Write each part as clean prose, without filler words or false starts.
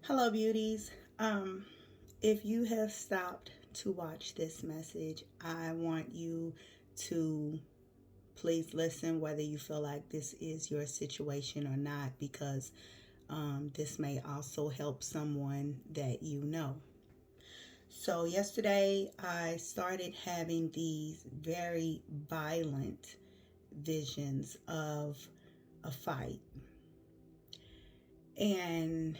Hello, beauties. If you have stopped to watch this message, I want you to please listen, whether you feel like this is your situation or not, because this may also help someone that you know. So, yesterday I started having these very violent visions of a fight, and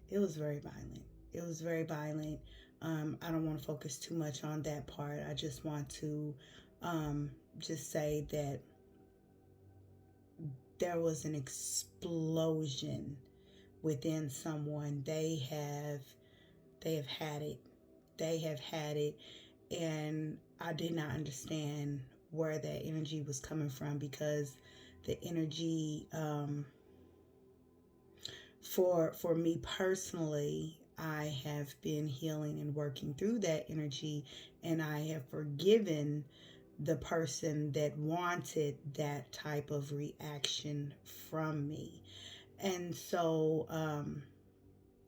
it was very violent. It was very violent. I don't want to focus too much on that part. I just want to just say that there was an explosion within someone. They have had it. They have had it, and I did not understand where that energy was coming from, because the energy for me personally, I have been healing and working through that energy, and I have forgiven the person that wanted that type of reaction from me. And so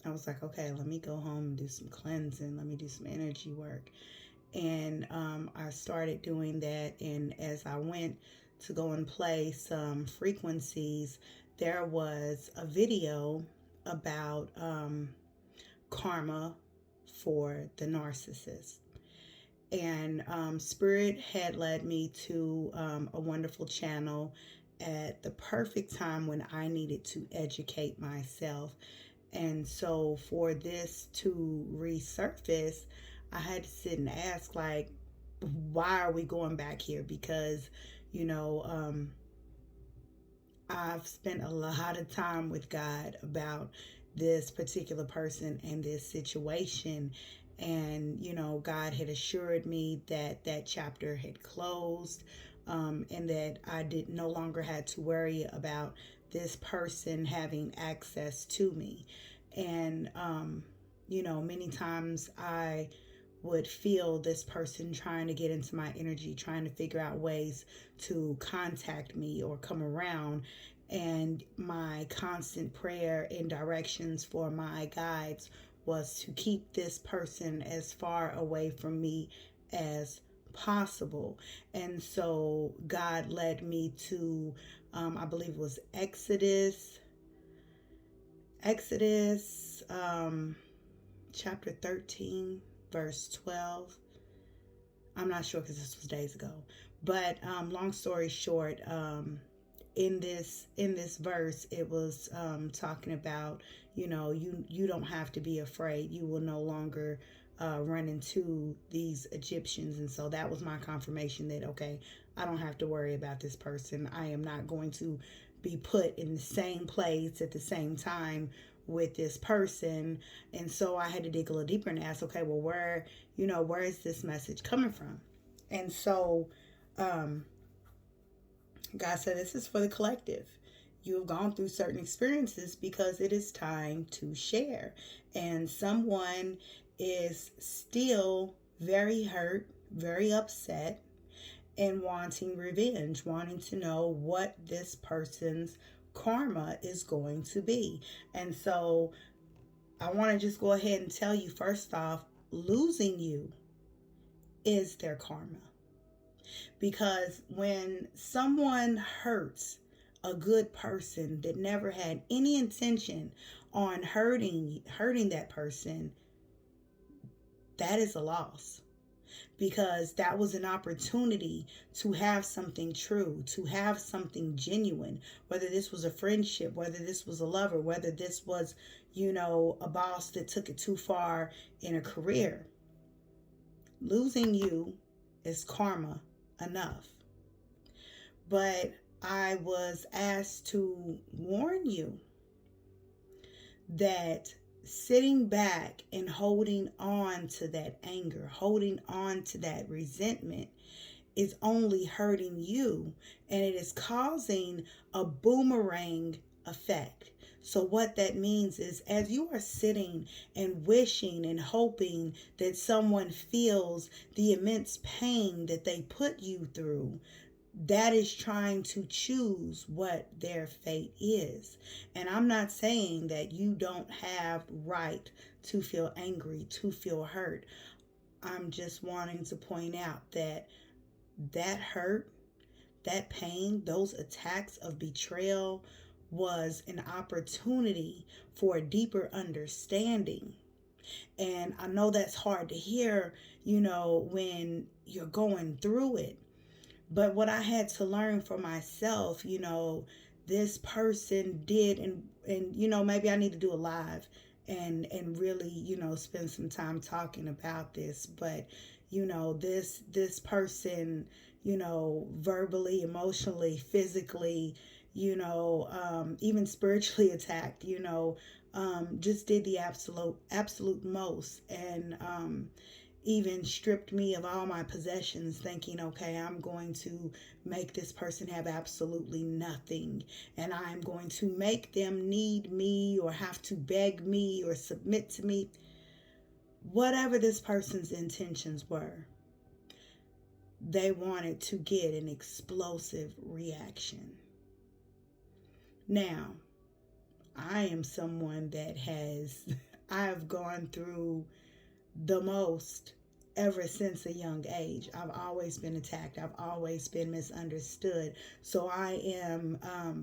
I was like, okay, let me go home and do some cleansing. Let me do some energy work. And I started doing that. And as I went to go and play some frequencies, there was a video about karma for the narcissist. And Spirit had led me to a wonderful channel at the perfect time when I needed to educate myself. And so for this to resurface, I had to sit and ask, like, why are we going back here? Because, you know, I've spent a lot of time with God about this particular person and this situation. And, God had assured me that that chapter had closed, and that I did no longer had to worry about this person having access to me. And, many times I would feel this person trying to get into my energy, trying to figure out ways to contact me or come around. And my constant prayer and directions for my guides was to keep this person as far away from me as possible. And so God led me to, I believe it was Exodus chapter 13, verse 12. I'm not sure because this was days ago. But long story short, in this verse, it was talking about, you don't have to be afraid. You will no longer run into these Egyptians. And so that was my confirmation that, okay, I don't have to worry about this person. I am not going to be put in the same place at the same time with this person. And so I had to dig a little deeper and ask, okay, well, where is this message coming from? And so God said, this is for the collective. You have gone through certain experiences because it is time to share. And someone is still very hurt, very upset, and wanting revenge, wanting to know what this person's karma is going to be. And so I want to just go ahead and tell you, first off, losing you is their karma. Because when someone hurts a good person that never had any intention on hurting that person, that is a loss. Because that was an opportunity to have something true, to have something genuine, whether this was a friendship, whether this was a lover, whether this was, a boss that took it too far in a career. Losing you is karma enough. But I was asked to warn you that sitting back and holding on to that anger, holding on to that resentment is only hurting you, and it is causing a boomerang effect. So what that means is, as you are sitting and wishing and hoping that someone feels the immense pain that they put you through, that is trying to choose what their fate is. And I'm not saying that you don't have right to feel angry, to feel hurt. I'm just wanting to point out that that hurt, that pain, those attacks of betrayal was an opportunity for a deeper understanding. And I know that's hard to hear, when you're going through it. But what I had to learn for myself, this person did, and maybe I need to do a live and really, spend some time talking about this. But this person, verbally, emotionally, physically, even spiritually attacked, just did the absolute most. And even stripped me of all my possessions, thinking, okay, I'm going to make this person have absolutely nothing, and I'm going to make them need me or have to beg me or submit to me. Whatever this person's intentions were, they wanted to get an explosive reaction. Now, I am someone that I've gone through the most ever since a young age. I've always been attacked. I've always been misunderstood. So I am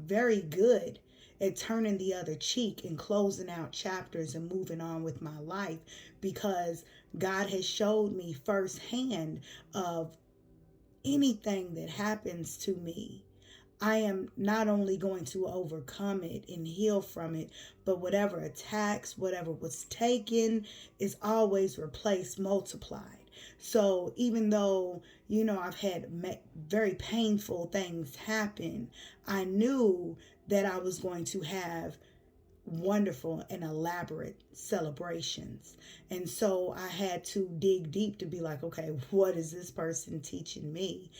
very good at turning the other cheek and closing out chapters and moving on with my life, because God has showed me firsthand of anything that happens to me, I am not only going to overcome it and heal from it, but whatever attacks, whatever was taken is always replaced, multiplied. So even though, I've had very painful things happen, I knew that I was going to have wonderful and elaborate celebrations. And so I had to dig deep to be like, okay, what is this person teaching me?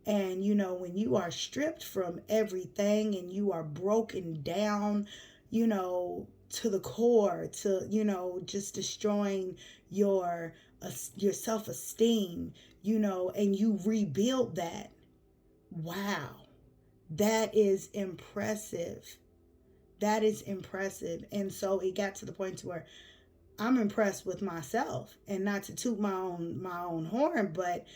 And when you are stripped from everything and you are broken down, to the core, to just destroying your self-esteem, and you rebuild that. Wow. That is impressive. That is impressive. And so it got to the point to where I'm impressed with myself, and not to toot my own horn, but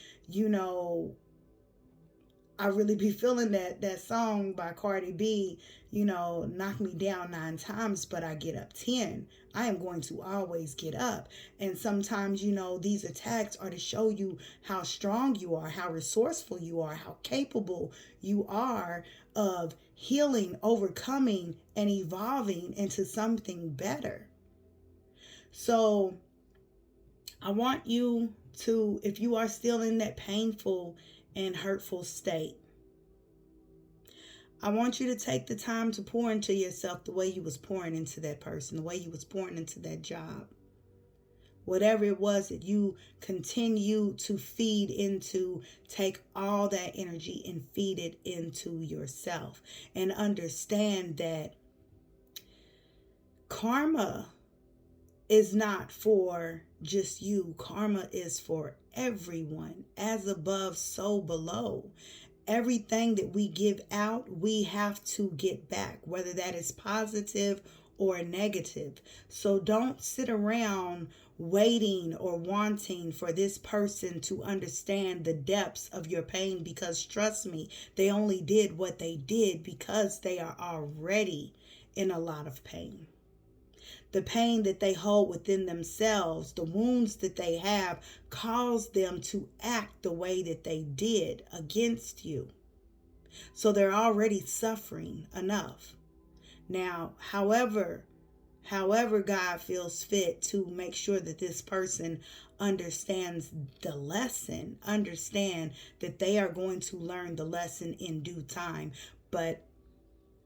I really be feeling that song by Cardi B, knock me down 9 times, but I get up 10. I am going to always get up. And sometimes, these attacks are to show you how strong you are, how resourceful you are, how capable you are of healing, overcoming, and evolving into something better. So I want you to, if you are still in that painful and hurtful state, I want you to take the time to pour into yourself the way you was pouring into that person, the way you was pouring into that job. Whatever it was that you continue to feed into, take all that energy and feed it into yourself. And understand that karma is not for just you. Karma is for everyone. As above, so below. Everything that we give out, we have to get back, whether that is positive or negative. So don't sit around waiting or wanting for this person to understand the depths of your pain, because trust me, they only did what they did because they are already in a lot of pain. The pain that they hold within themselves, the wounds that they have, caused them to act the way that they did against you. So they're already suffering enough. Now, however God feels fit to make sure that this person understands the lesson, understand that they are going to learn the lesson in due time. But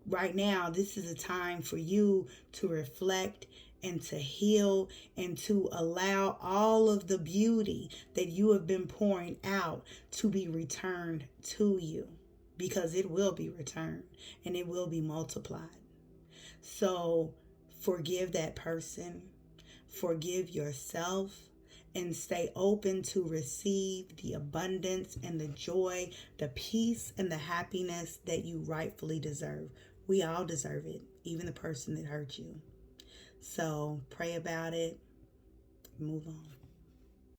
right now, this is a time for you to reflect and to heal and to allow all of the beauty that you have been pouring out to be returned to you, because it will be returned and it will be multiplied. So forgive that person, forgive yourself, and stay open to receive the abundance and the joy, the peace and the happiness that you rightfully deserve. We all deserve it, even the person that hurt you. So pray about it, move on.